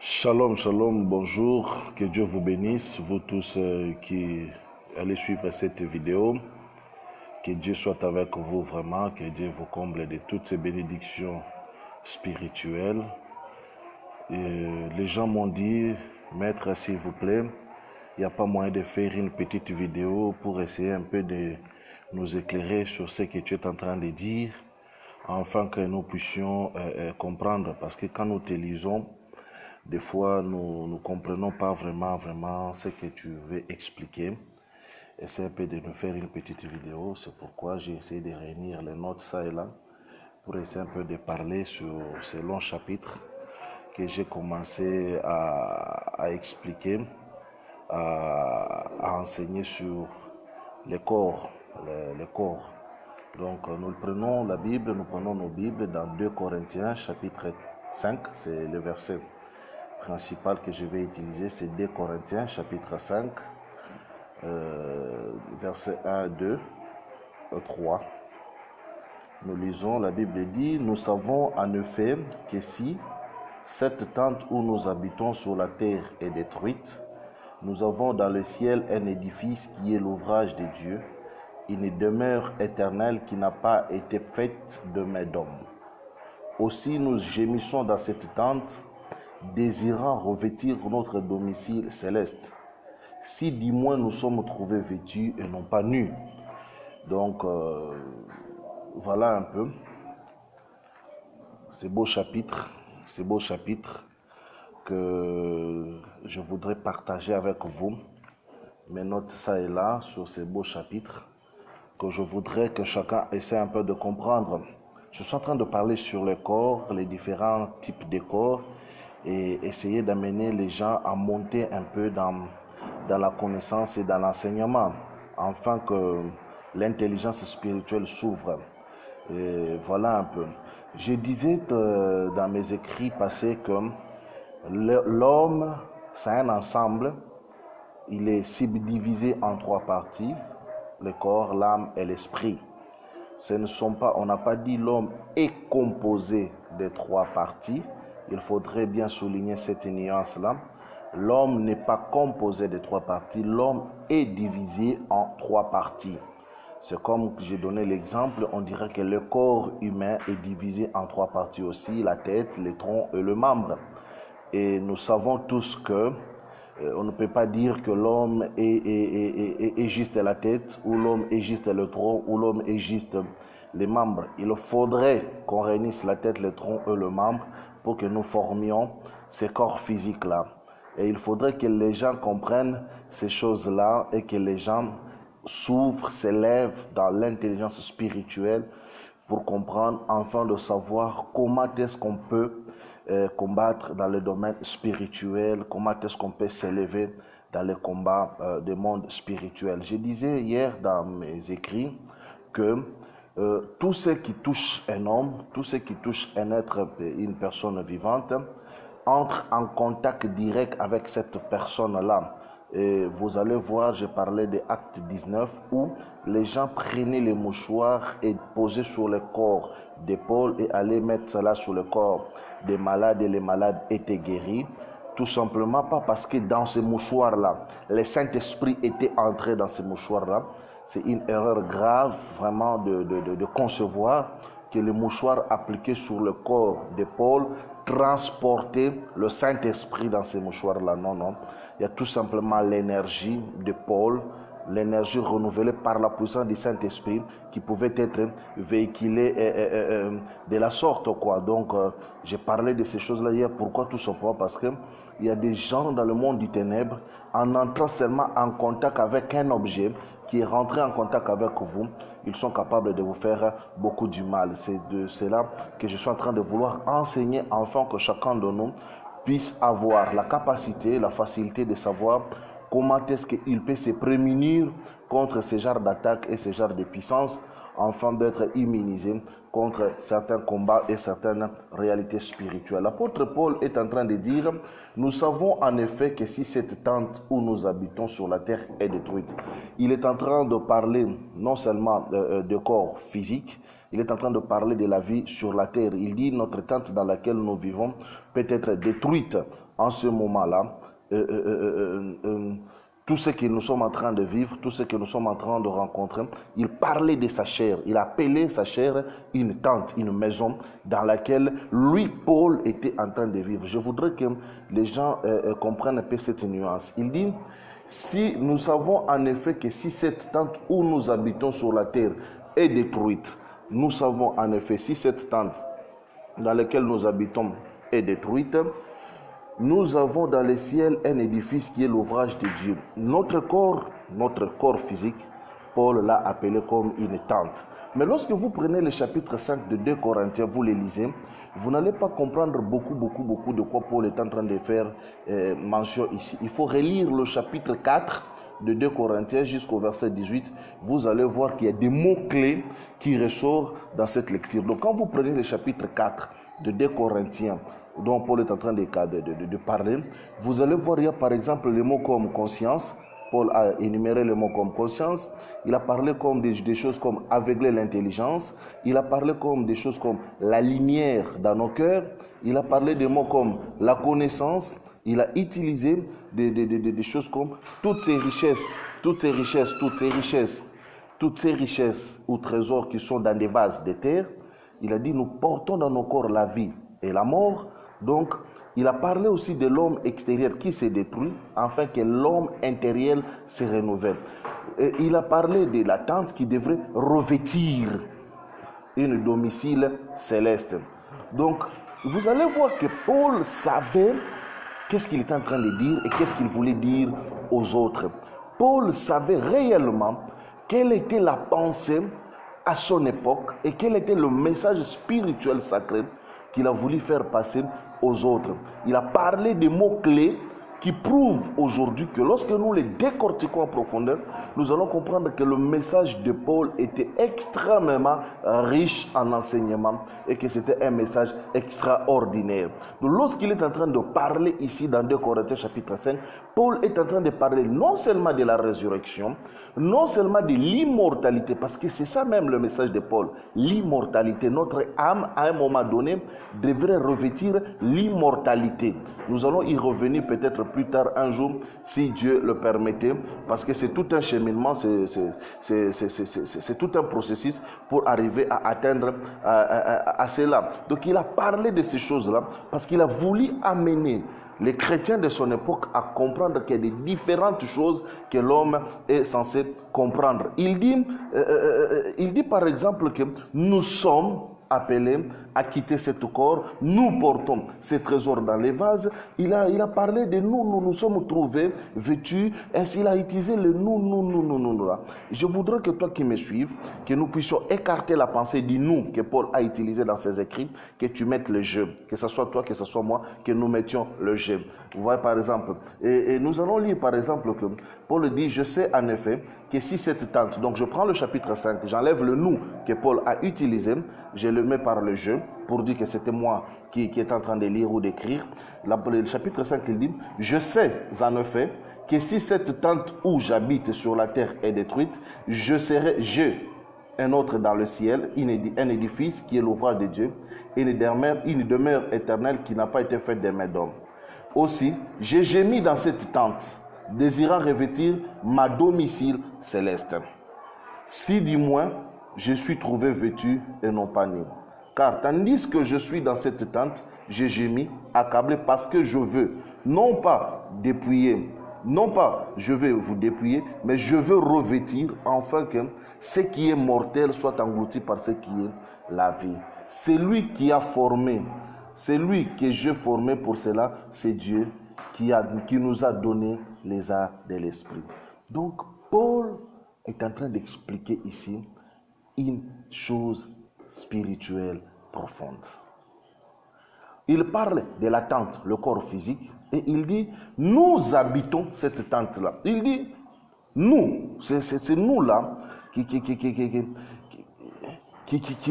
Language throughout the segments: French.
Shalom, shalom, bonjour, que Dieu vous bénisse, vous tous qui allez suivre cette vidéo, que Dieu soit avec vous vraiment, que Dieu vous comble de toutes ces bénédictions spirituelles. Et les gens m'ont dit, maître, s'il vous plaît, il n'y a pas moyen de faire une petite vidéo pour essayer un peu de nous éclairer sur ce que tu es en train de dire, afin que nous puissions comprendre, parce que quand nous te lisons, des fois, nous ne comprenons pas vraiment ce que tu veux expliquer. Essaie un peu de nous faire une petite vidéo. C'est pourquoi j'ai essayé de réunir les notes ça et là pour essayer un peu de parler sur ces longs chapitres que j'ai commencé à expliquer, à enseigner sur les corps, les corps. Donc, nous prenons la Bible, nous prenons nos Bibles dans 2 Corinthiens, chapitre 5, c'est le verset principal que je vais utiliser, c'est 2 Corinthiens chapitre 5, versets 1, 2, 3. Nous lisons, la Bible dit, nous savons en effet que si cette tente où nous habitons sur la terre est détruite, nous avons dans le ciel un édifice qui est l'ouvrage de Dieu, une demeure éternelle qui n'a pas été faite de main d'homme. Aussi nous gémissons dans cette tente, désirant revêtir notre domicile céleste, si du moins nous sommes trouvés vêtus et non pas nus. Donc, voilà un peu ces beaux chapitres que je voudrais partager avec vous. Mes notes ça et là sur ces beaux chapitres que je voudrais que chacun essaie un peu de comprendre. Je suis en train de parler sur le corps, les différents types de corps, et essayer d'amener les gens à monter un peu dans la connaissance et dans l'enseignement, afin que l'intelligence spirituelle s'ouvre. Et voilà un peu. Je disais dans mes écrits passés que l'homme, c'est un ensemble, il est subdivisé en 3 parties, le corps, l'âme et l'esprit. Ce ne sont pas, on n'a pas dit l'homme est composé de 3 parties. Il faudrait bien souligner cette nuance-là. L'homme n'est pas composé de 3 parties. L'homme est divisé en 3 parties. C'est comme j'ai donné l'exemple, on dirait que le corps humain est divisé en 3 parties aussi, la tête, le tronc et le membre. Et nous savons tous que on ne peut pas dire que l'homme est juste la tête, ou l'homme est juste le tronc, ou l'homme est juste les membres. Il faudrait qu'on réunisse la tête, le tronc et le membre pour que nous formions ces corps physiques-là. Et il faudrait que les gens comprennent ces choses-là et que les gens s'ouvrent, s'élèvent dans l'intelligence spirituelle pour comprendre, afin de savoir comment est-ce qu'on peut combattre dans le domaine spirituel, comment est-ce qu'on peut s'élever dans le combat du monde spirituel. Je disais hier dans mes écrits que tout ce qui touche un homme, tout ce qui touche un être, une personne vivante, entre en contact direct avec cette personne-là. Et vous allez voir, j'ai parlé de Acte 19 où les gens prenaient les mouchoirs et posaient sur le corps de Paul et allaient mettre cela sur le corps des malades et les malades étaient guéris. Tout simplement pas parce que dans ces mouchoirs-là, le Saint-Esprit était entré dans ces mouchoirs-là. C'est une erreur grave vraiment de concevoir que le mouchoir appliqué sur le corps de Paul transportait le Saint-Esprit dans ces mouchoirs-là. Non, non. Il y a tout simplement l'énergie de Paul, l'énergie renouvelée par la puissance du Saint-Esprit qui pouvait être véhiculée de la sorte, quoi. Donc, j'ai parlé de ces choses-là hier. Pourquoi? Tout simplement parce que il y a des gens dans le monde du ténèbre, en entrant seulement en contact avec un objet qui est rentré en contact avec vous, ils sont capables de vous faire beaucoup du mal. C'est de cela que je suis en train de vouloir enseigner, afin que chacun de nous puisse avoir la capacité, la facilité de savoir comment est-ce qu'il peut se prémunir contre ce genre d'attaques et ce genre de puissance, afin d'être immunisé contre certains combats et certaines réalités spirituelles. L'apôtre Paul est en train de dire, nous savons en effet que si cette tente où nous habitons sur la terre est détruite, il est en train de parler non seulement de corps physique, il est en train de parler de la vie sur la terre. Il dit, notre tente dans laquelle nous vivons peut être détruite en ce moment-là, tout ce que nous sommes en train de vivre, tout ce que nous sommes en train de rencontrer, il parlait de sa chair. Il appelait sa chair une tente, une maison dans laquelle lui, Paul, était en train de vivre. Je voudrais que les gens comprennent un peu cette nuance. Il dit, si nous savons en effet que si cette tente où nous habitons sur la terre est détruite, nous savons en effet si cette tente dans laquelle nous habitons est détruite, nous avons dans le ciel un édifice qui est l'ouvrage de Dieu. Notre corps physique, Paul l'a appelé comme une tente. Mais lorsque vous prenez le chapitre 5 de 2 Corinthiens, vous le lisez, vous n'allez pas comprendre beaucoup de quoi Paul est en train de faire mention ici. Il faut relire le chapitre 4 de 2 Corinthiens jusqu'au verset 18. Vous allez voir qu'il y a des mots-clés qui ressortent dans cette lecture. Donc quand vous prenez le chapitre 4 de 2 Corinthiens, dont Paul est en train de parler, vous allez voir, il y a par exemple les mots comme conscience. Paul a énuméré les mots comme conscience. Il a parlé comme des choses comme aveugler l'intelligence. Il a parlé comme des choses comme la lumière dans nos cœurs. Il a parlé des mots comme la connaissance. Il a utilisé des choses comme toutes ces richesses ou trésors qui sont dans des vases de terre. Il a dit, nous portons dans nos corps la vie et la mort. Donc, il a parlé aussi de l'homme extérieur qui se détruit, afin que l'homme intérieur se renouvelle. Et il a parlé de la tente qui devrait revêtir un domicile céleste. Donc, vous allez voir que Paul savait qu'est-ce qu'il était en train de dire et qu'est-ce qu'il voulait dire aux autres. Paul savait réellement quelle était la pensée à son époque et quel était le message spirituel sacré qu'il a voulu faire passer aux autres. Il a parlé des mots-clés qui prouvent aujourd'hui que lorsque nous les décortiquons en profondeur, nous allons comprendre que le message de Paul était extrêmement riche en enseignement et que c'était un message extraordinaire. Donc lorsqu'il est en train de parler ici dans 2 Corinthiens chapitre 5, Paul est en train de parler non seulement de la résurrection, non seulement de l'immortalité, parce que c'est ça même le message de Paul, l'immortalité. Notre âme, à un moment donné, devrait revêtir l'immortalité. Nous allons y revenir peut-être plus tard un jour, si Dieu le permettait, parce que c'est tout un cheminement, c'est tout un processus pour arriver à atteindre à cela. Donc il a parlé de ces choses-là, parce qu'il a voulu amener les chrétiens de son époque à comprendre qu'il y a des différentes choses que l'homme est censé comprendre. Il dit par exemple que nous sommes appelés à quitter ce corps, nous portons ces trésors dans les vases. Il a parlé de nous sommes trouvés vêtus, ainsi il a utilisé le nous là. Je voudrais que toi qui me suives, que nous puissions écarter la pensée du nous que Paul a utilisé dans ses écrits, que tu mettes le je, que ce soit toi, que ce soit moi, que nous mettions le je. Vous voyez par exemple, et nous allons lire par exemple que Paul dit, je sais en effet que si cette tente, donc je prends le chapitre 5, j'enlève le nous que Paul a utilisé, je le mets par le je, pour dire que c'était moi qui est en train de lire ou d'écrire. Le chapitre 5, il dit, je sais en effet que si cette tente où j'habite sur la terre est détruite, je serai, un autre dans le ciel, un édifice qui est l'ouvrage de Dieu, une demeure éternelle qui n'a pas été faite des mains d'hommes. Aussi, j'ai gémi dans cette tente, désirant revêtir ma domicile céleste. Si du moins, je suis trouvé vêtu et non pas nu. Car tandis que je suis dans cette tente, j'ai gémi, accablé parce que je veux, non pas dépouiller, non pas je vais vous dépouiller, mais je veux revêtir, afin que ce qui est mortel soit englouti par ce qui est la vie. C'est lui qui a formé, c'est lui que j'ai formé pour cela, c'est Dieu qui nous a donné les arts de l'esprit. Donc, Paul est en train d'expliquer ici une chose spirituelle profonde. Il parle de la tente, le corps physique, et il dit, nous habitons cette tente-là. Il dit, nous, c'est nous-là qui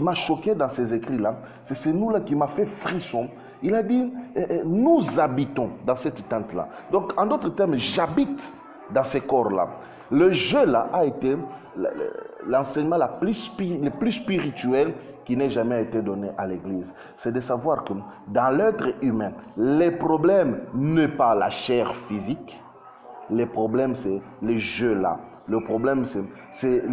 m'a choqué dans ces écrits-là. C'est nous-là qui m'a fait frisson. Il a dit, nous habitons dans cette tente-là. Donc, en d'autres termes, j'habite dans ces corps-là. Le jeu là a été l'enseignement le plus spirituel qui n'ait jamais été donné à l'Église. C'est de savoir que dans l'être humain, les problèmes n'est pas la chair physique. Les problèmes, c'est les jeux là. Le problème, c'est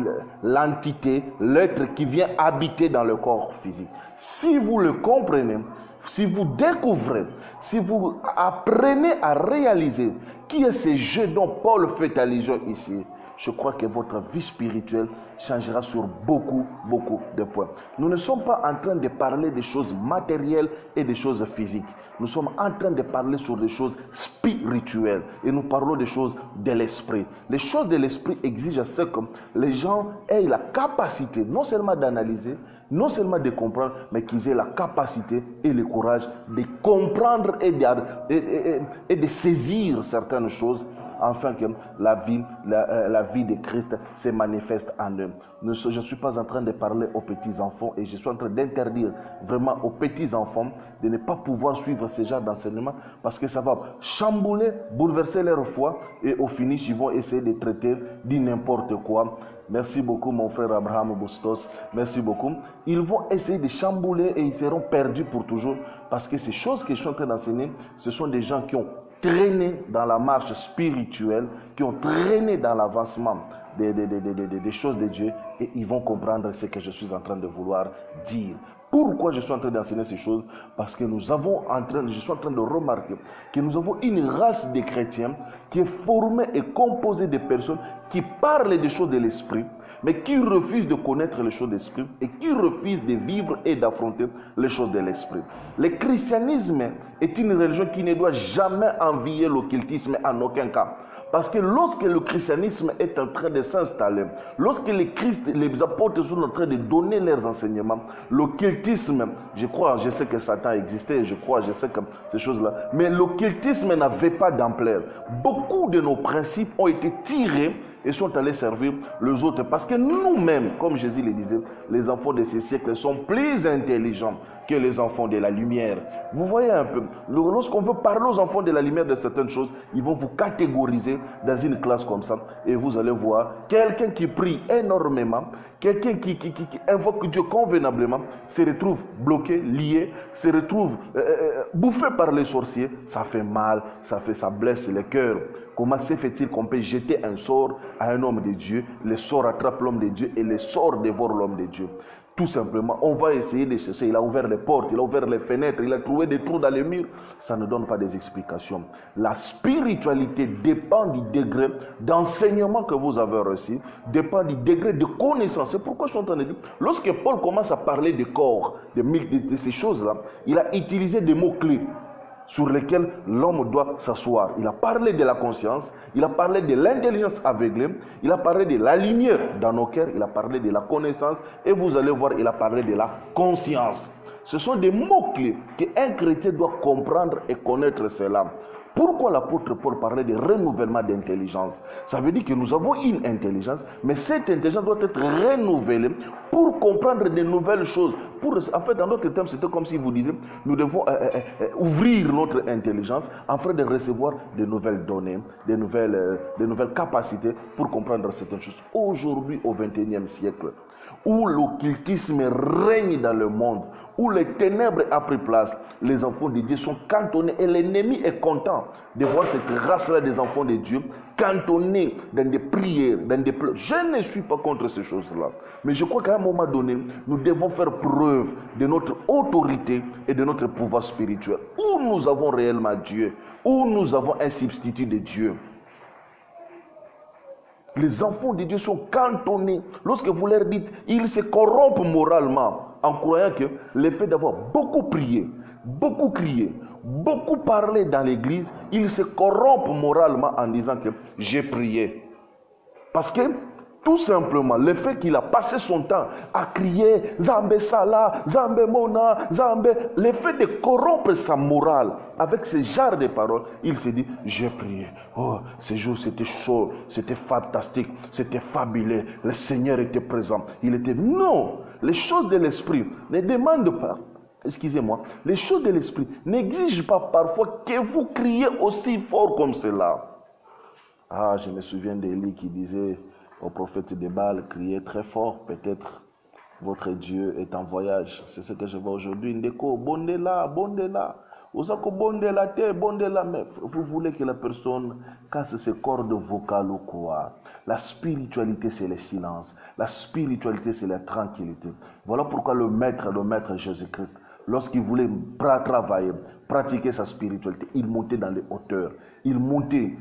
l'entité, l'être qui vient habiter dans le corps physique. Si vous le comprenez, si vous découvrez, si vous apprenez à réaliser qui est ce jeu dont Paul fait allusion ici, je crois que votre vie spirituelle changera sur beaucoup de points. Nous ne sommes pas en train de parler des choses matérielles et des choses physiques. Nous sommes en train de parler sur des choses spirituelles et nous parlons des choses de l'esprit. Les choses de l'esprit exigent à ce que les gens aient la capacité non seulement d'analyser, non seulement de comprendre, mais qu'ils aient la capacité et le courage de comprendre et de saisir certaines choses afin que la vie de Christ se manifeste en eux. Je ne suis pas en train de parler aux petits-enfants et je suis en train d'interdire vraiment aux petits-enfants de ne pas pouvoir suivre ce genre d'enseignement parce que ça va chambouler, bouleverser leur foi et au finish, ils vont essayer de traiter de n'importe quoi. Merci beaucoup mon frère Abraham Bustos, merci beaucoup. Ils vont essayer de chambouler et ils seront perdus pour toujours parce que ces choses que je suis en train d'enseigner, ce sont des gens qui ont traîné dans la marche spirituelle, qui ont traîné dans l'avancement des choses de Dieu et ils vont comprendre ce que je suis en train de vouloir dire. Pourquoi je suis en train d'enseigner ces choses? Parce que je suis en train de remarquer que nous avons une race de chrétiens qui est formée et composée de personnes qui parlent des choses de l'esprit, mais qui refusent de connaître les choses de l'esprit et qui refusent de vivre et d'affronter les choses de l'esprit. Le christianisme est une religion qui ne doit jamais envier l'occultisme en aucun cas. Parce que lorsque le christianisme est en train de s'installer, lorsque les apôtres sont en train de donner leurs enseignements, l'occultisme, je sais que Satan existait, je sais que ces choses-là, mais l'occultisme n'avait pas d'ampleur. Beaucoup de nos principes ont été tirés et sont allés servir les autres. Parce que nous-mêmes, comme Jésus le disait, les enfants de ces siècles sont plus intelligents que les enfants de la lumière. Vous voyez un peu, lorsqu'on veut parler aux enfants de la lumière de certaines choses, ils vont vous catégoriser dans une classe comme ça. Et vous allez voir quelqu'un qui prie énormément, quelqu'un qui invoque Dieu convenablement, se retrouve bloqué, lié, se retrouve bouffé par les sorciers. Ça fait mal, ça blesse le cœur. Comment se fait-il qu'on peut jeter un sort à un homme de Dieu, le sort attrape l'homme de Dieu et le sort dévore l'homme de Dieu? Tout simplement, on va essayer de chercher. Il a ouvert les portes, il a ouvert les fenêtres, il a trouvé des trous dans les murs. Ça ne donne pas des explications. La spiritualité dépend du degré d'enseignement que vous avez reçu, dépend du degré de connaissance. C'est pourquoi je suis en train de dire, lorsque Paul commence à parler de corps, de ces choses-là, il a utilisé des mots-clés sur lesquels l'homme doit s'asseoir. Il a parlé de la conscience, il a parlé de l'intelligence aveuglée, il a parlé de la lumière dans nos cœurs, il a parlé de la connaissance et vous allez voir, il a parlé de la conscience. Ce sont des mots-clés qu'un chrétien doit comprendre et connaître cela. Pourquoi l'apôtre Paul parlait de renouvellement d'intelligence? Ça veut dire que nous avons une intelligence, mais cette intelligence doit être renouvelée pour comprendre de nouvelles choses. En fait, dans d'autres termes, c'était comme si vous disiez, nous devons ouvrir notre intelligence afin de recevoir de nouvelles données, de nouvelles capacités pour comprendre certaines choses. Aujourd'hui, au XXIe siècle, où l'occultisme règne dans le monde, où les ténèbres ont pris place, les enfants de Dieu sont cantonnés et l'ennemi est content de voir cette race-là des enfants de Dieu cantonnés dans des prières, dans des pleurs. Je ne suis pas contre ces choses-là, mais je crois qu'à un moment donné, nous devons faire preuve de notre autorité et de notre pouvoir spirituel. Où nous avons réellement Dieu, où nous avons un substitut de Dieu. Les enfants de Dieu sont cantonnés. Lorsque vous leur dites, ils se corrompent moralement en croyant que le fait d'avoir beaucoup prié, beaucoup crié, beaucoup parlé dans l'église, ils se corrompent moralement en disant que j'ai prié. Parce que tout simplement, le fait qu'il a passé son temps à crier Zambé Salah, Zambé Mona, Zambé, le fait de corrompre sa morale avec ce genre de paroles, il s'est dit, j'ai prié. Oh, ce jour c'était chaud, c'était fantastique, c'était fabuleux, le Seigneur était présent. Il était... Non, les choses de l'esprit ne demandent pas, excusez-moi, les choses de l'esprit n'exigent pas parfois que vous criez aussi fort comme cela. Ah, je me souviens d'Élie qui disait au prophète de Baal, crier très fort, peut-être Votre Dieu est en voyage. C'est ce que je vois aujourd'hui. Ndeko, bondela, bondela. Osako bondela te, bondela. Mais vous voulez que la personne casse ses cordes vocales ou quoi? La spiritualité, c'est le silence. La spiritualité, c'est la tranquillité. Voilà pourquoi le maître Jésus-Christ, lorsqu'il voulait travailler, pratiquer sa spiritualité, il montait dans les hauteurs. Il montait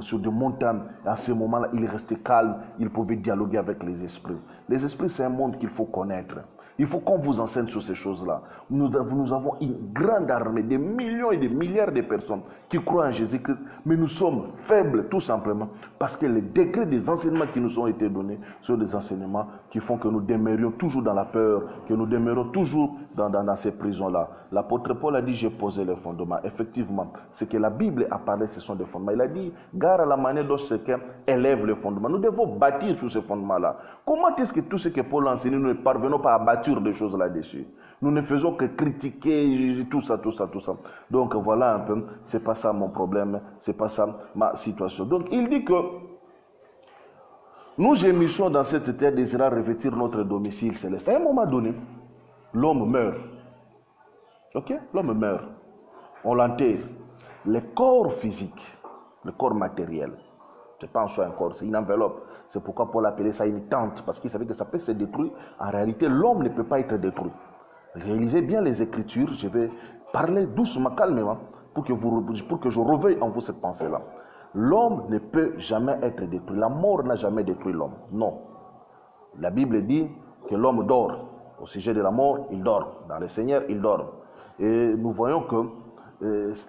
sur des montagnes. À ce moment-là, il restait calme. Il pouvait dialoguer avec les esprits. Les esprits, c'est un monde qu'il faut connaître. Il faut qu'on vous enseigne sur ces choses-là. Nous avons une grande armée, des millions et des milliards de personnes qui croient en Jésus-Christ, mais nous sommes faibles tout simplement parce que les décrets des enseignements qui nous ont été donnés sont des enseignements qui font que nous demeurions toujours dans la peur, que nous demeurions toujours dans ces prisons-là. L'apôtre Paul a dit, j'ai posé les fondements. Effectivement, ce que la Bible a parlé, ce sont des fondements. Il a dit, gare à la manière dont chacun élève les fondements. Nous devons bâtir sur ces fondements-là. Comment est-ce que tout ce que Paul a enseigné, nous ne parvenons pas à bâtir des choses là-dessus? Nous ne faisons que critiquer tout ça. Donc voilà un peu, c'est pas ça mon problème, c'est pas ça ma situation. Donc il dit que nous gémissons dans cette terre désirant revêtir notre domicile céleste. À un moment donné, l'homme meurt. Ok? L'homme meurt. On l'enterre. Le corps physique, le corps matériel, c'est pas en soi un corps, c'est une enveloppe. C'est pourquoi Paul appelait ça une tente, parce qu'il savait que ça peut se détruire. En réalité, l'homme ne peut pas être détruit. Réalisez bien les Écritures. Je vais parler doucement, calmement, pour que je réveille en vous cette pensée-là. L'homme ne peut jamais être détruit. La mort n'a jamais détruit l'homme. Non. La Bible dit que l'homme dort. Au sujet de la mort, il dort. Dans le Seigneur, il dort. Et nous voyons que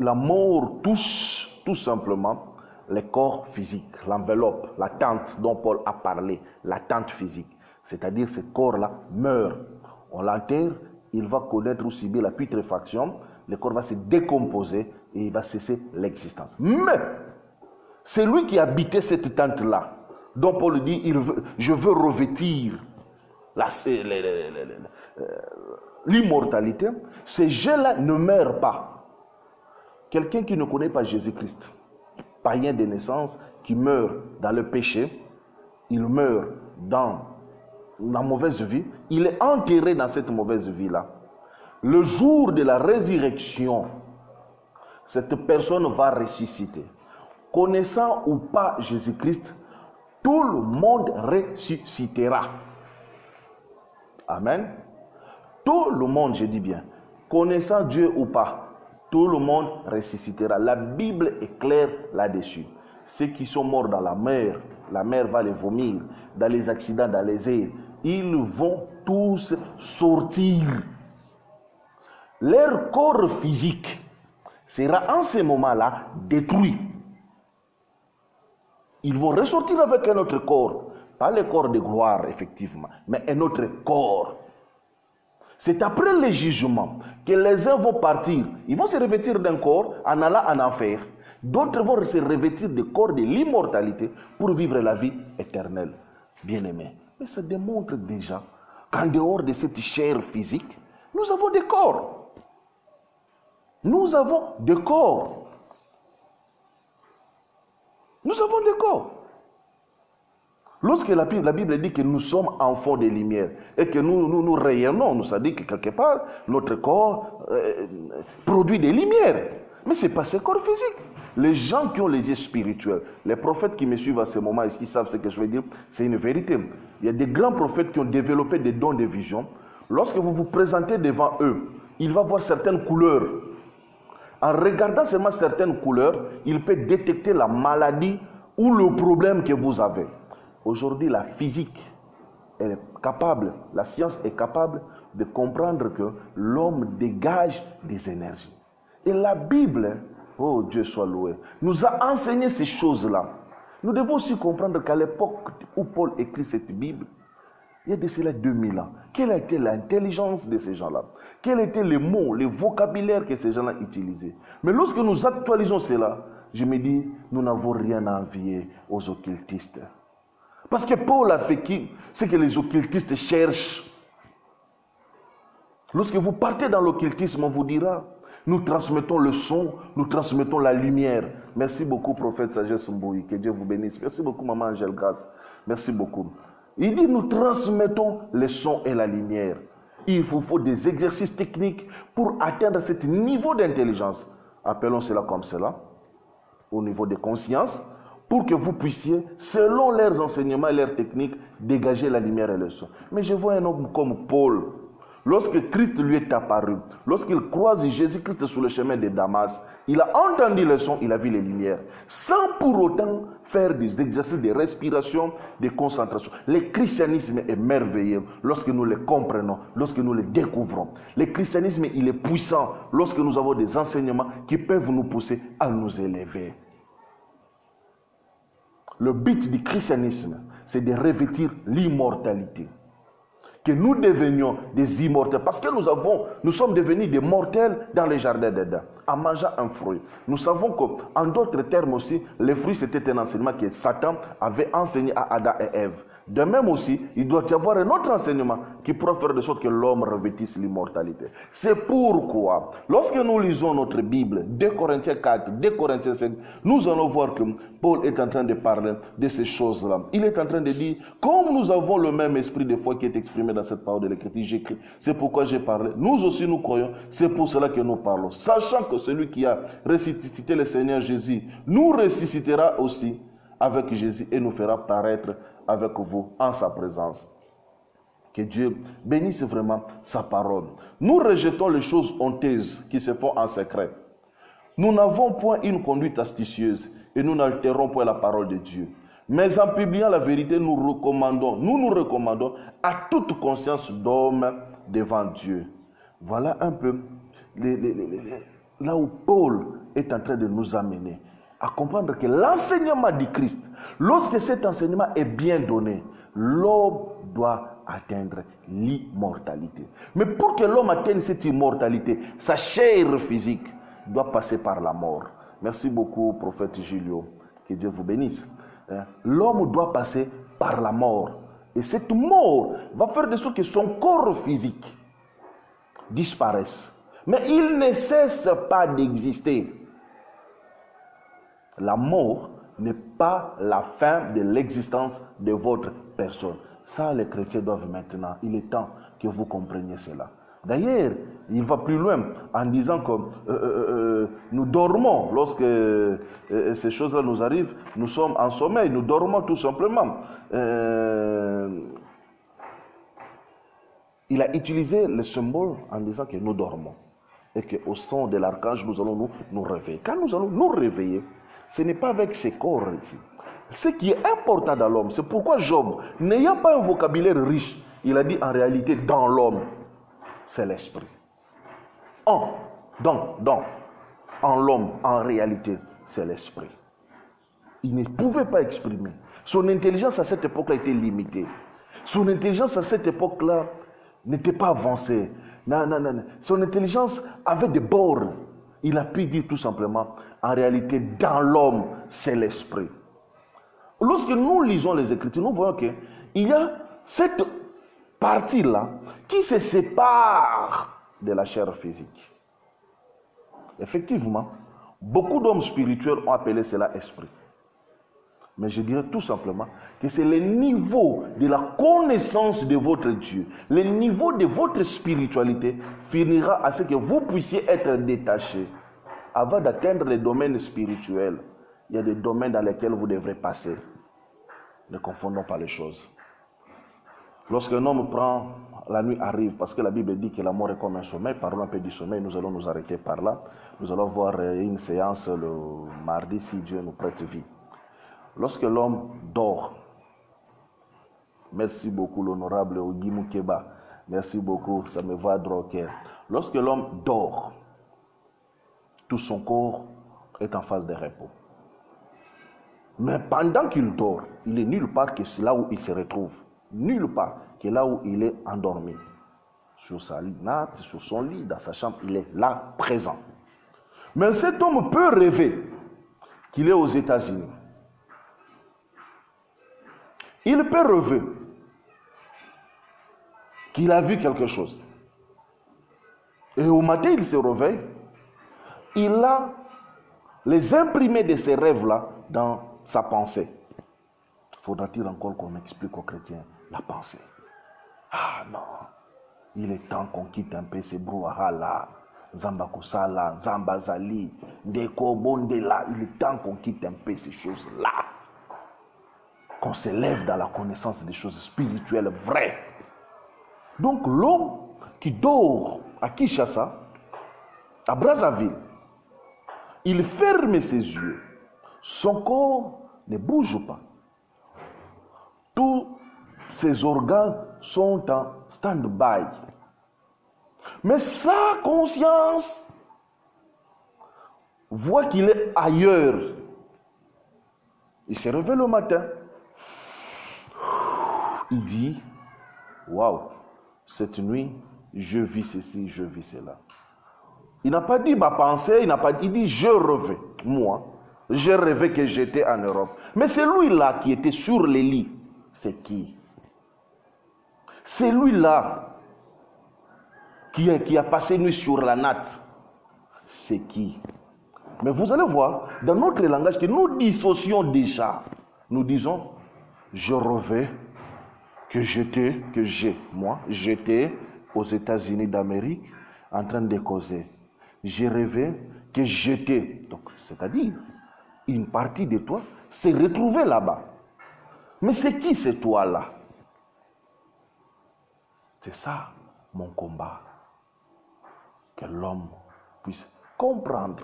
la mort touche tout simplement les corps physiques, l'enveloppe, la tente dont Paul a parlé, la tente physique. C'est-à-dire ces corps-là meurent. On l'enterre, il va connaître ou subir la putréfaction, le corps va se décomposer et il va cesser l'existence. Mais, c'est lui qui habitait cette tente-là, dont Paul dit, je veux revêtir l'immortalité. Ces gens-là ne meurent pas. Quelqu'un qui ne connaît pas Jésus-Christ, païen de naissance, qui meurt dans le péché, il meurt dans la mauvaise vie, il est enterré dans cette mauvaise vie-là. Le jour de la résurrection, cette personne va ressusciter. Connaissant ou pas Jésus-Christ, tout le monde ressuscitera. Amen. Tout le monde, je dis bien, connaissant Dieu ou pas, tout le monde ressuscitera. La Bible est claire là-dessus. Ceux qui sont morts dans la mer va les vomir. Dans les accidents, dans les airs, ils vont tous sortir. Leur corps physique sera en ce moment-là détruit. Ils vont ressortir avec un autre corps. Pas le corps de gloire, effectivement, mais un autre corps. C'est après le jugement que les uns vont partir. Ils vont se revêtir d'un corps en allant en enfer. D'autres vont se revêtir du corps de l'immortalité pour vivre la vie éternelle. Bien-aimés. Mais ça démontre déjà qu'en dehors de cette chair physique, nous avons des corps. Nous avons des corps. Nous avons des corps. Lorsque la Bible dit que nous sommes enfants des lumières et que nous rayonnons, ça dit que quelque part, notre corps produit des lumières. Mais ce n'est pas ce corps physique. Les gens qui ont les yeux spirituels, les prophètes qui me suivent à ce moment, et qui savent ce que je veux dire, c'est une vérité. Il y a des grands prophètes qui ont développé des dons de vision. Lorsque vous vous présentez devant eux, ils vont voir certaines couleurs. En regardant seulement certaines couleurs, il peut détecter la maladie ou le problème que vous avez. Aujourd'hui, la physique est capable, la science est capable de comprendre que l'homme dégage des énergies. Et la Bible, oh Dieu soit loué, nous a enseigné ces choses-là. Nous devons aussi comprendre qu'à l'époque où Paul écrit cette Bible, il y a de cela 2000 ans. Quelle a été l'intelligence de ces gens-là? Quels étaient les mots, les vocabulaires que ces gens-là utilisaient? Mais lorsque nous actualisons cela, je me dis, nous n'avons rien à envier aux occultistes. Parce que Paul a fait ce que les occultistes cherchent. Lorsque vous partez dans l'occultisme, on vous dira, nous transmettons le son, nous transmettons la lumière. Merci beaucoup, prophète Sagesse Mboui, que Dieu vous bénisse. Merci beaucoup, maman Angèle Grasse. Merci beaucoup. Il dit, nous transmettons les sons et la lumière. Il vous faut des exercices techniques pour atteindre ce niveau d'intelligence. Appelons cela comme cela, au niveau des consciences, pour que vous puissiez, selon leurs enseignements et leurs techniques, dégager la lumière et le son. Mais je vois un homme comme Paul. Lorsque Christ lui est apparu, lorsqu'il croise Jésus-Christ sur le chemin de Damas, il a entendu le son, il a vu les lumières, sans pour autant faire des exercices de respiration, de concentration. Le christianisme est merveilleux lorsque nous le comprenons, lorsque nous le découvrons. Le christianisme, il est puissant lorsque nous avons des enseignements qui peuvent nous pousser à nous élever. Le but du christianisme, c'est de revêtir l'immortalité. Que nous devenions des immortels. Parce que nous sommes devenus des mortels dans les jardins d'Éden, en mangeant un fruit. Nous savons qu'en d'autres termes aussi, le fruit c'était un enseignement que Satan avait enseigné à Adam et Ève. De même aussi, il doit y avoir un autre enseignement qui pourra faire de sorte que l'homme revêtisse l'immortalité. C'est pourquoi, lorsque nous lisons notre Bible, 2 Corinthiens 4, 2 Corinthiens 5, nous allons voir que Paul est en train de parler de ces choses-là. Il est en train de dire, comme nous avons le même esprit de foi qui est exprimé dans cette parole de l'Écriture, j'écris, c'est pourquoi j'ai parlé. Nous aussi nous croyons, c'est pour cela que nous parlons. Sachant que celui qui a ressuscité le Seigneur Jésus nous ressuscitera aussi avec Jésus et nous fera paraître avec vous en sa présence. Que Dieu bénisse vraiment sa parole. Nous rejetons les choses honteuses qui se font en secret. Nous n'avons point une conduite astucieuse et nous n'altérons point la parole de Dieu. Mais en publiant la vérité, nous nous recommandons à toute conscience d'homme devant Dieu. Voilà un peu là où Paul est en train de nous amener à comprendre que l'enseignement du Christ, lorsque cet enseignement est bien donné, l'homme doit atteindre l'immortalité. Mais pour que l'homme atteigne cette immortalité, sa chair physique doit passer par la mort. Merci beaucoup, prophète Julio. Que Dieu vous bénisse. L'homme doit passer par la mort. Et cette mort va faire de sorte que son corps physique disparaisse. Mais il ne cesse pas d'exister. La mort n'est pas la fin de l'existence de votre personne. Ça, les chrétiens doivent maintenant, il est temps que vous compreniez cela. D'ailleurs, il va plus loin en disant que nous dormons. Lorsque ces choses-là nous arrivent, nous sommes en sommeil, nous dormons tout simplement. Il a utilisé le symbole en disant que nous dormons. Et qu'au son de l'archange, nous allons nous réveiller. Quand nous allons nous réveiller, ce n'est pas avec ces corps ici. Ce qui est important dans l'homme, c'est pourquoi Job, n'ayant pas un vocabulaire riche, il a dit en réalité dans l'homme, c'est l'esprit. En l'homme, en réalité, c'est l'esprit. Il ne pouvait pas exprimer. Son intelligence à cette époque-là était limitée. Son intelligence à cette époque-là n'était pas avancée. Non. Son intelligence avait des bornes. Il a pu dire tout simplement, en réalité, dans l'homme, c'est l'esprit. Lorsque nous lisons les Écritures, nous voyons qu'il y a cette partie-là qui se sépare de la chair physique. Effectivement, beaucoup d'hommes spirituels ont appelé cela esprit. Mais je dirais tout simplement que c'est le niveau de la connaissance de votre Dieu, le niveau de votre spiritualité finira à ce que vous puissiez être détaché. Avant d'atteindre les domaines spirituels, il y a des domaines dans lesquels vous devrez passer. Ne confondons pas les choses. Lorsqu'un homme prend, la nuit arrive, parce que la Bible dit que la mort est comme un sommeil, parlons un peu du sommeil, nous allons nous arrêter par là. Nous allons voir une séance le mardi si Dieu nous prête vie. Lorsque l'homme dort, merci beaucoup l'honorable Ogi Moukeba, merci beaucoup, ça me va droit au cœur. Lorsque l'homme dort, tout son corps est en phase de repos. Mais pendant qu'il dort, il est nulle part que c'est là où il se retrouve. Nulle part que là où il est endormi. Sur sa natte, sur son lit, dans sa chambre, il est là, présent. Mais cet homme peut rêver qu'il est aux États-Unis. Il peut rêver qu'il a vu quelque chose. Et au matin, il se réveille. Il a les imprimés de ces rêves-là dans sa pensée. Faudra-t-il encore qu'on explique aux chrétiens la pensée. Ah non, il est temps qu'on quitte un peu ces brouhaha-là. Zamba Kusala, Zamba Zali, Ndeko Bondela. Il est temps qu'on quitte un peu ces choses-là. Qu'on s'élève dans la connaissance des choses spirituelles vraies. Donc l'homme qui dort à Kinshasa, à Brazzaville, il ferme ses yeux. Son corps ne bouge pas. Tous ses organes sont en stand-by. Mais sa conscience voit qu'il est ailleurs. Il se réveille le matin. Il dit, waouh, cette nuit, je vis ceci, je vis cela. Il n'a pas dit ma pensée, il dit je rêvais. Moi, j'ai rêvé que j'étais en Europe. Mais c'est lui-là qui était sur les lits. C'est qui? C'est lui-là qui a passé nuit sur la natte. C'est qui? Mais vous allez voir, dans notre langage, que nous dissocions déjà. Nous disons, je rêvais que j'étais aux États-Unis d'Amérique en train de causer. J'ai rêvé que j'étais, donc c'est-à-dire, une partie de toi s'est retrouvée là-bas. Mais c'est qui c'est toi-là? C'est ça mon combat. Que l'homme puisse comprendre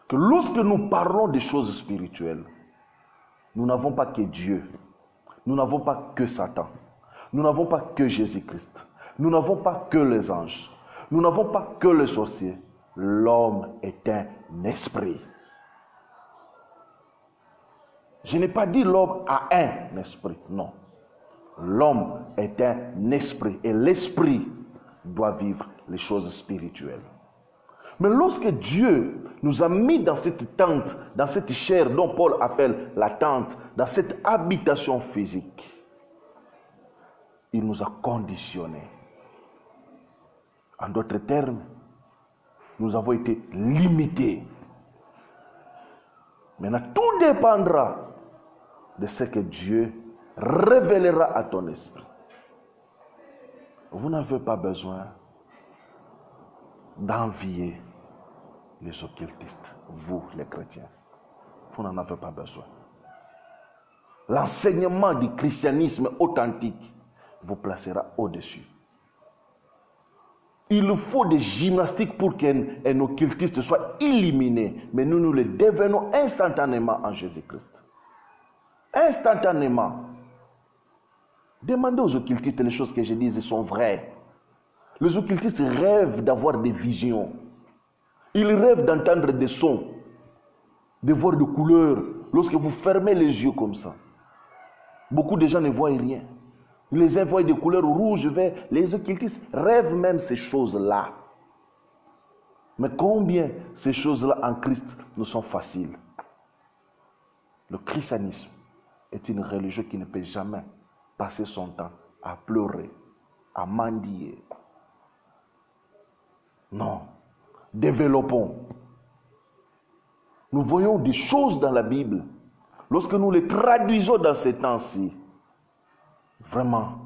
que lorsque nous parlons des choses spirituelles, nous n'avons pas que Dieu, nous n'avons pas que Satan, nous n'avons pas que Jésus-Christ, nous n'avons pas que les anges, nous n'avons pas que les sorciers. L'homme est un esprit. Je n'ai pas dit l'homme a un esprit, non. L'homme est un esprit et l'esprit doit vivre les choses spirituelles. Mais lorsque Dieu nous a mis dans cette tente, dans cette chair dont Paul appelle la tente, dans cette habitation physique, il nous a conditionnés. En d'autres termes, nous avons été limités. Maintenant, tout dépendra de ce que Dieu révélera à ton esprit. Vous n'avez pas besoin d'envier les occultistes, vous les chrétiens. Vous n'en avez pas besoin. L'enseignement du christianisme authentique vous placera au-dessus. Il faut des gymnastiques pour qu'un occultiste soit éliminé, mais nous le devenons instantanément en Jésus-Christ. Instantanément. Demandez aux occultistes les choses que je dis sont vraies. Les occultistes rêvent d'avoir des visions. Ils rêvent d'entendre des sons, de voir des couleurs. Lorsque vous fermez les yeux comme ça, beaucoup de gens ne voient rien. Ils les voient des couleurs rouges, verts. Les occultistes rêvent même ces choses-là. Mais combien ces choses-là en Christ nous sont faciles? Le christianisme est une religion qui ne peut jamais passer son temps à pleurer, à mendier. Non. Développons. Nous voyons des choses dans la Bible. Lorsque nous les traduisons dans ces temps-ci, vraiment,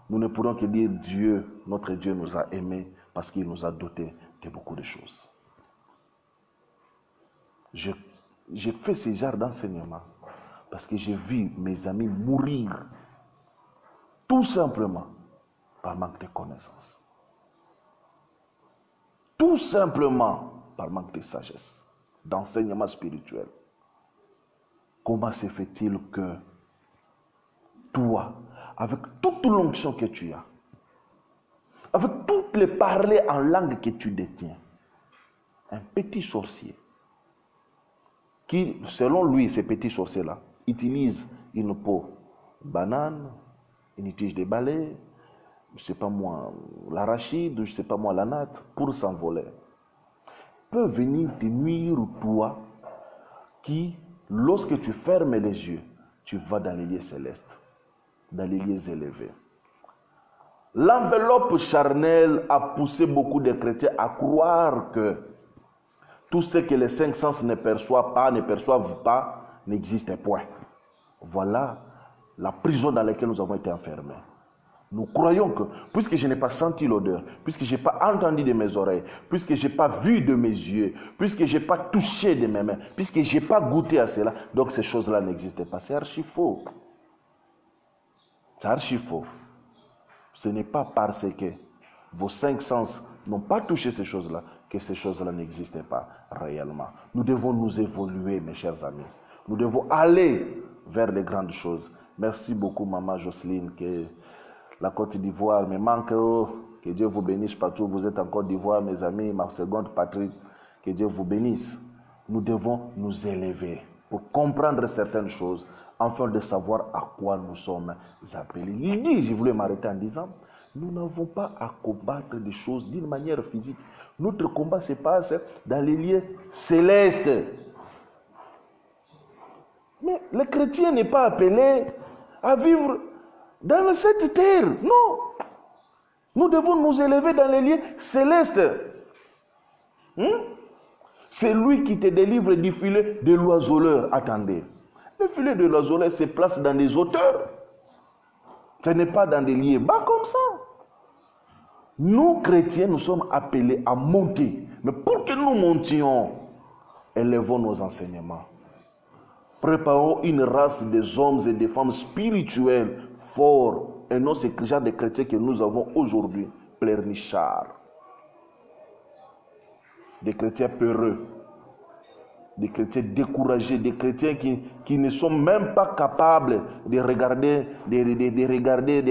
nous ne pourrons que dire Dieu, notre Dieu nous a aimés parce qu'il nous a dotés de beaucoup de choses. J'ai fait ce genre d'enseignement parce que j'ai vu mes amis mourir tout simplement par manque de connaissances. Tout simplement par manque de sagesse, d'enseignement spirituel. Comment se fait-il que toi, avec toute l'onction que tu as, avec toutes les parlers en langue que tu détiens, un petit sorcier, qui, selon lui, ces petits sorciers-là, utilisent une peau banane, une tige de balai, je ne sais pas moi, l'arachide, je ne sais pas moi, la natte, pour s'envoler, peut venir te nuire toi, qui, lorsque tu fermes les yeux, tu vas dans les lieux célestes, dans les lieux élevés. L'enveloppe charnelle a poussé beaucoup de chrétiens à croire que tout ce que les cinq sens ne perçoivent pas, n'existe point. Voilà la prison dans laquelle nous avons été enfermés. Nous croyons que, puisque je n'ai pas senti l'odeur, puisque je n'ai pas entendu de mes oreilles, puisque je n'ai pas vu de mes yeux, puisque je n'ai pas touché de mes mains, puisque je n'ai pas goûté à cela, donc ces choses-là n'existaient pas. C'est archi faux. C'est archi faux. Ce n'est pas parce que vos 5 sens n'ont pas touché ces choses-là que ces choses-là n'existaient pas réellement. Nous devons nous évoluer, mes chers amis. Nous devons aller vers les grandes choses. Merci beaucoup, Maman Jocelyne, que la Côte d'Ivoire me manque. Oh, que Dieu vous bénisse partout. Vous êtes en Côte d'Ivoire, mes amis, ma seconde patrie. Que Dieu vous bénisse. Nous devons nous élever pour comprendre certaines choses, afin de savoir à quoi nous sommes appelés. Il dit, je voulais m'arrêter en disant, nous n'avons pas à combattre des choses d'une manière physique. Notre combat se passe dans les lieux célestes. Mais le chrétien n'est pas appelé à vivre dans cette terre. Non. Nous devons nous élever dans les lieux célestes. C'est lui qui te délivre du filet de l'oiseleur. Attendez. Le filet de l'oiseleur se place dans des hauteurs. Ce n'est pas dans des lieux bas comme ça. Nous, chrétiens, nous sommes appelés à monter. Mais pour que nous montions, élevons nos enseignements. Préparons une race des hommes et des femmes spirituels forts et non ces genre de chrétiens que nous avons aujourd'hui, pleurnichards. Des chrétiens peureux, des chrétiens découragés, des chrétiens qui ne sont même pas capables de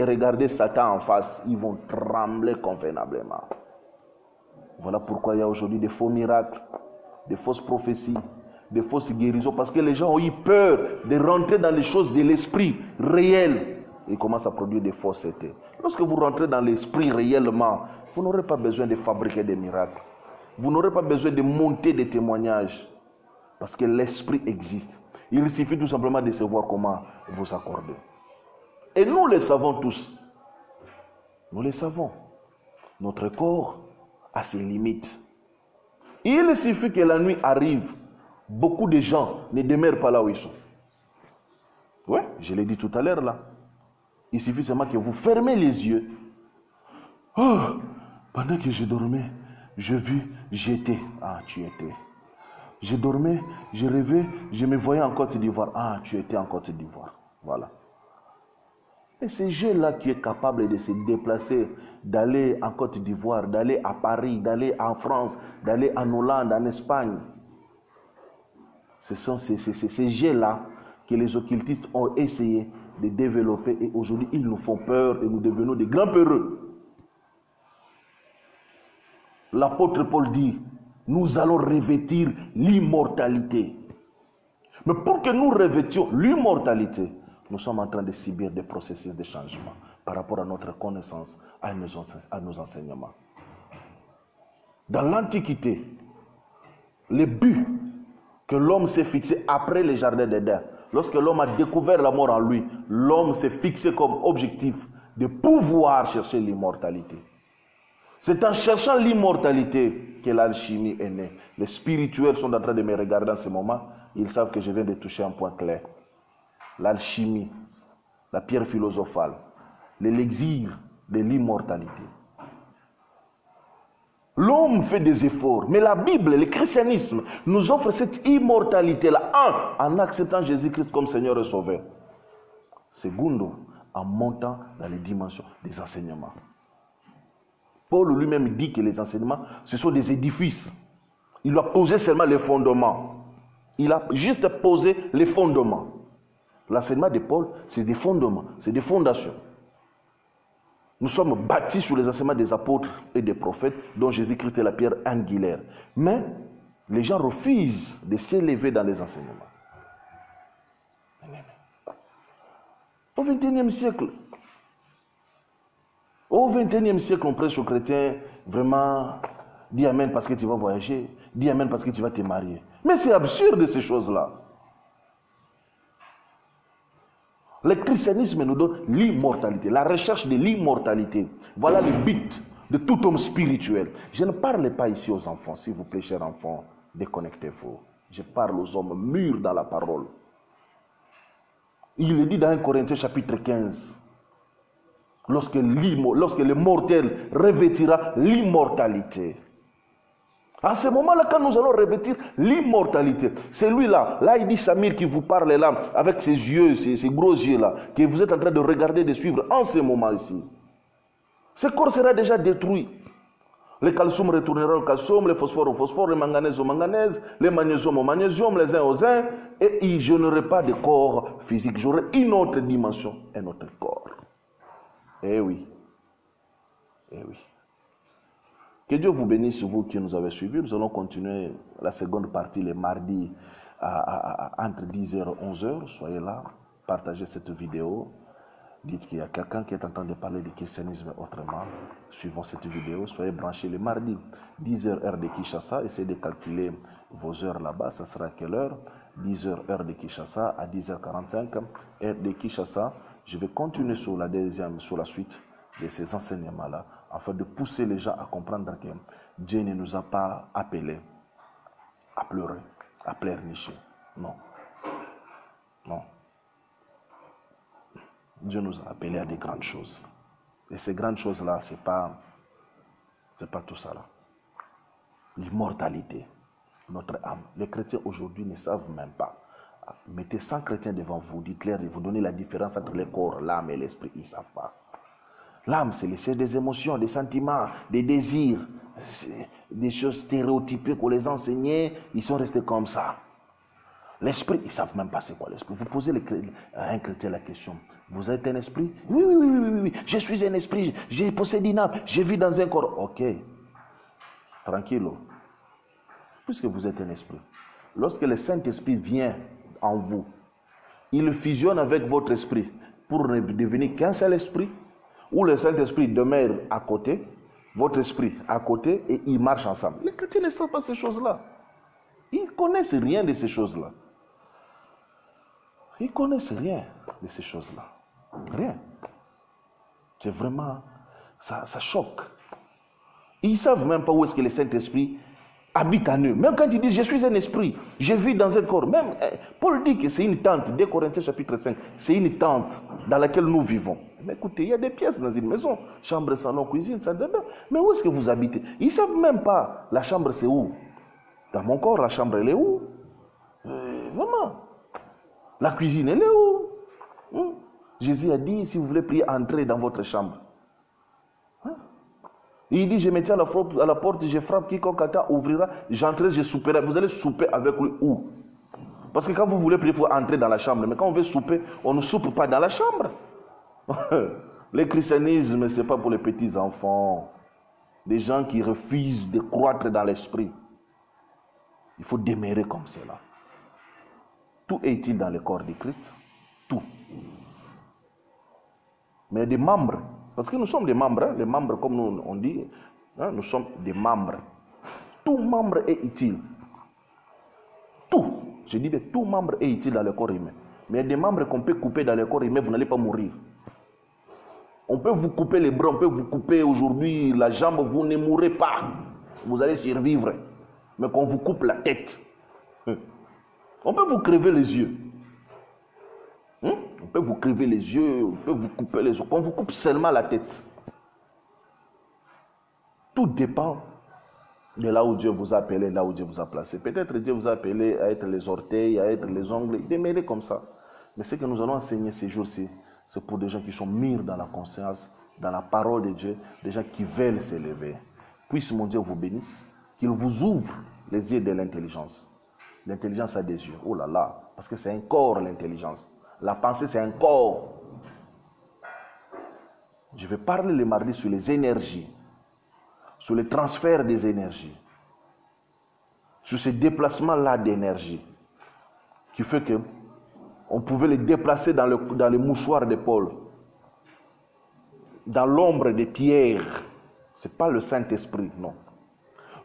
regarder Satan en face. Ils vont trembler convenablement. Voilà pourquoi il y a aujourd'hui des faux miracles, des fausses prophéties, des fausses guérisons, parce que les gens ont eu peur de rentrer dans les choses de l'esprit réel. Ils commencent à produire des faussetés. Lorsque vous rentrez dans l'esprit réellement, vous n'aurez pas besoin de fabriquer des miracles. Vous n'aurez pas besoin de monter des témoignages. Parce que l'esprit existe. Il suffit tout simplement de savoir comment vous accorder. Et nous le savons tous. Nous le savons. Notre corps a ses limites. Il suffit que la nuit arrive. Beaucoup de gens ne demeurent pas là où ils sont. Oui, je l'ai dit tout à l'heure là. Il suffit seulement que vous fermez les yeux. Oh, pendant que je dormais, je vis, j'étais. Ah, tu étais. Je dormais, je rêvais, je me voyais en Côte d'Ivoire. Ah, tu étais en Côte d'Ivoire. Voilà. Et c'est Dieu-là qui est capable de se déplacer, d'aller en Côte d'Ivoire, d'aller à Paris, d'aller en France, d'aller en Hollande, en Espagne. Ce sont ces jets-là que les occultistes ont essayé de développer et aujourd'hui ils nous font peur et nous devenons des grands peureux. L'apôtre Paul dit, nous allons revêtir l'immortalité. Mais pour que nous revêtions l'immortalité, nous sommes en train de subir des processus de changement par rapport à notre connaissance, à nos enseignements. Dans l'Antiquité, le but que l'homme s'est fixé après le jardin d'Éden, lorsque l'homme a découvert la mort en lui, l'homme s'est fixé comme objectif de pouvoir chercher l'immortalité. C'est en cherchant l'immortalité que l'alchimie est née. Les spirituels sont en train de me regarder en ce moment. Ils savent que je viens de toucher un point clair. L'alchimie, la pierre philosophale, l'élixir de l'immortalité. L'homme fait des efforts, mais la Bible, le christianisme, nous offre cette immortalité-là. En acceptant Jésus-Christ comme Seigneur et Sauveur. Secondo, en montant dans les dimensions des enseignements. Paul lui-même dit que les enseignements, ce sont des édifices. Il a posé seulement les fondements. Il a juste posé les fondements. L'enseignement de Paul, c'est des fondements, c'est des fondations. Nous sommes bâtis sur les enseignements des apôtres et des prophètes, dont Jésus-Christ est la pierre angulaire. Mais les gens refusent de s'élever dans les enseignements. Au XXIe siècle, on prêche aux chrétiens, vraiment, dis Amen parce que tu vas voyager, dis Amen parce que tu vas te marier. Mais c'est absurde ces choses-là. Le christianisme nous donne l'immortalité, la recherche de l'immortalité. Voilà le but de tout homme spirituel. Je ne parle pas ici aux enfants, s'il vous plaît, chers enfants, déconnectez-vous. Je parle aux hommes mûrs dans la parole. Il est dit dans 1 Corinthiens chapitre 15. Lorsque le mortel revêtira l'immortalité. À ce moment-là, quand nous allons revêtir l'immortalité, c'est lui-là, là il dit Samir qui vous parle là, avec ses yeux, ses gros yeux-là, que vous êtes en train de regarder, de suivre en ce moment ici. Ce corps sera déjà détruit. Le calcium retournera au calcium, le phosphore au phosphore, le manganèse au manganèse, le magnésium au magnésium, les uns aux zinc, et je n'aurai pas de corps physique, j'aurai une autre dimension, un autre corps. Eh oui. Eh oui. Que Dieu vous bénisse, vous qui nous avez suivis. Nous allons continuer la seconde partie les mardis entre 10h et 11h. Soyez là, partagez cette vidéo. Dites qu'il y a quelqu'un qui est en train de parler du christianisme autrement. Suivons cette vidéo. Soyez branchés les mardis, 10h heure de Kinshasa. Essayez de calculer vos heures là-bas. Ça sera à quelle heure? 10h heure de Kinshasa à 10h45 heure de Kinshasa. Je vais continuer sur la suite de ces enseignements-là, afin de pousser les gens à comprendre que Dieu ne nous a pas appelés à pleurer, à pleurnicher. Non. Non. Dieu nous a appelés à des grandes choses. Et ces grandes choses-là, c'est pas tout ça là. L'immortalité, notre âme. Les chrétiens aujourd'hui ne savent même pas. Mettez 100 chrétiens devant vous, dites-leur et vous donnez la différence entre le corps, l'âme et l'esprit. Ils ne savent pas. L'âme, c'est des émotions, des sentiments, des désirs, des choses stéréotypées qu'on les enseignait, ils sont restés comme ça. L'esprit, ils ne savent même pas c'est quoi l'esprit. Vous posez à un chrétien la question, vous êtes un esprit? Oui, oui, oui, oui, oui, oui. Je suis un esprit, j'ai possédé une âme, je vis dans un corps. Ok, tranquille. Puisque vous êtes un esprit. Lorsque le Saint-Esprit vient en vous, il fusionne avec votre esprit pour devenir qu'un seul esprit, où le Saint-Esprit demeure à côté, votre esprit à côté, et ils marchent ensemble. Les chrétiens ne savent pas ces choses-là. Ils ne connaissent rien de ces choses-là. Ils ne connaissent rien de ces choses-là. Rien. C'est vraiment... Ça choque. Ils ne savent même pas où est-ce que le Saint-Esprit habite en eux. Même quand ils disent, je suis un esprit, je vis dans un corps. Même Paul dit que c'est une tente, 2 Corinthiens chapitre 5, c'est une tente dans laquelle nous vivons. Mais écoutez, il y a des pièces dans une maison, chambre, salon, cuisine, salle de bain. Mais où est-ce que vous habitez? Ils ne savent même pas, la chambre c'est où? Dans mon corps, la chambre elle est où? Vraiment. La cuisine elle est où? Jésus a dit, si vous voulez prier, entrez dans votre chambre. Il dit, je me tiens à la porte, je frappe, quiconque attend ouvrira, j'entrerai, je souperai. Vous allez souper avec lui où? Parce que quand vous voulez prier, il faut entrer dans la chambre. Mais quand on veut souper, on ne soupe pas dans la chambre. Le christianisme, ce n'est pas pour les petits enfants. Des gens qui refusent de croître dans l'esprit. Il faut demeurer comme cela. Tout est-il dans le corps de Christ? Tout. Mais des membres, parce que nous sommes des membres, hein, les membres comme nous on dit, hein, nous sommes des membres. Tout membre est utile. Tout. Je dis que tout membre est utile dans le corps humain. Mais il y a des membres qu'on peut couper dans le corps humain, vous n'allez pas mourir. On peut vous couper les bras, on peut vous couper aujourd'hui la jambe, vous ne mourrez pas. Vous allez survivre. Mais qu'on vous coupe la tête, on peut vous crever les yeux. On peut vous crever les yeux, on peut vous couper les yeux. On vous coupe seulement la tête. Tout dépend de là où Dieu vous a appelé, là où Dieu vous a placé. Peut-être Dieu vous a appelé à être les orteils, à être les ongles, demeurez comme ça. Mais ce que nous allons enseigner ces jours-ci, c'est pour des gens qui sont mûrs dans la conscience, dans la parole de Dieu, des gens qui veulent s'élever. Puisse mon Dieu vous bénisse, qu'il vous ouvre les yeux de l'intelligence. L'intelligence a des yeux, oh là là, parce que c'est un corps l'intelligence. La pensée c'est un corps. Je vais parler le mardi sur les énergies, sur le transfert des énergies, sur ce déplacement-là d'énergie, qui fait que on pouvait les déplacer dans le mouchoir de Paul, dans l'ombre de Pierre. Ce n'est pas le Saint-Esprit, non.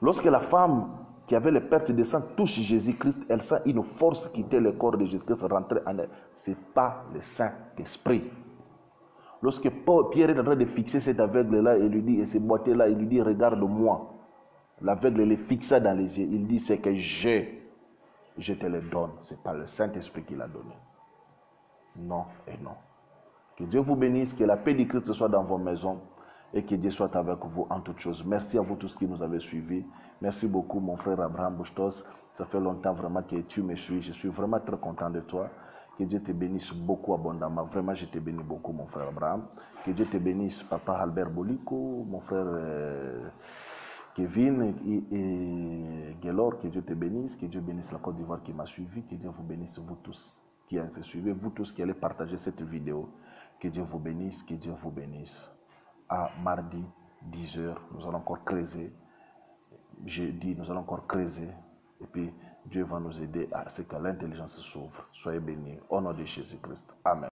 Lorsque la femme qui avait les pertes de sang touche Jésus-Christ, elle sent une force quitter le corps de Jésus-Christ, rentrer en elle. Ce n'est pas le Saint-Esprit. Lorsque Pierre est en train de fixer cet aveugle-là et lui dit, et ce boiteux-là, il lui dit, regarde-moi. L'aveugle le fixa dans les yeux. Il dit, c'est que je te le donne. Ce n'est pas le Saint-Esprit qui l'a donné. non et non. Que Dieu vous bénisse, que la paix du Christ soit dans vos maisons et que Dieu soit avec vous en toutes choses. Merci à vous tous qui nous avez suivis. Merci beaucoup mon frère Abraham Bustos. Ça fait longtemps vraiment que tu me suis. Je suis vraiment très content de toi. Que Dieu te bénisse beaucoup abondamment. Vraiment, je te bénis beaucoup mon frère Abraham. Que Dieu te bénisse papa Albert Boliko, mon frère Kevin et Gelor. Que Dieu te bénisse. Que Dieu bénisse la Côte d'Ivoire qui m'a suivi. Que Dieu vous bénisse vous tous qui avez fait suivre. Vous tous qui allez partager cette vidéo. Que Dieu vous bénisse, que Dieu vous bénisse. À mardi, 10h, nous allons encore creuser. Jeudi, nous allons encore creuser. Et puis, Dieu va nous aider à ce que l'intelligence s'ouvre. Soyez bénis. Au nom de Jésus-Christ. Amen.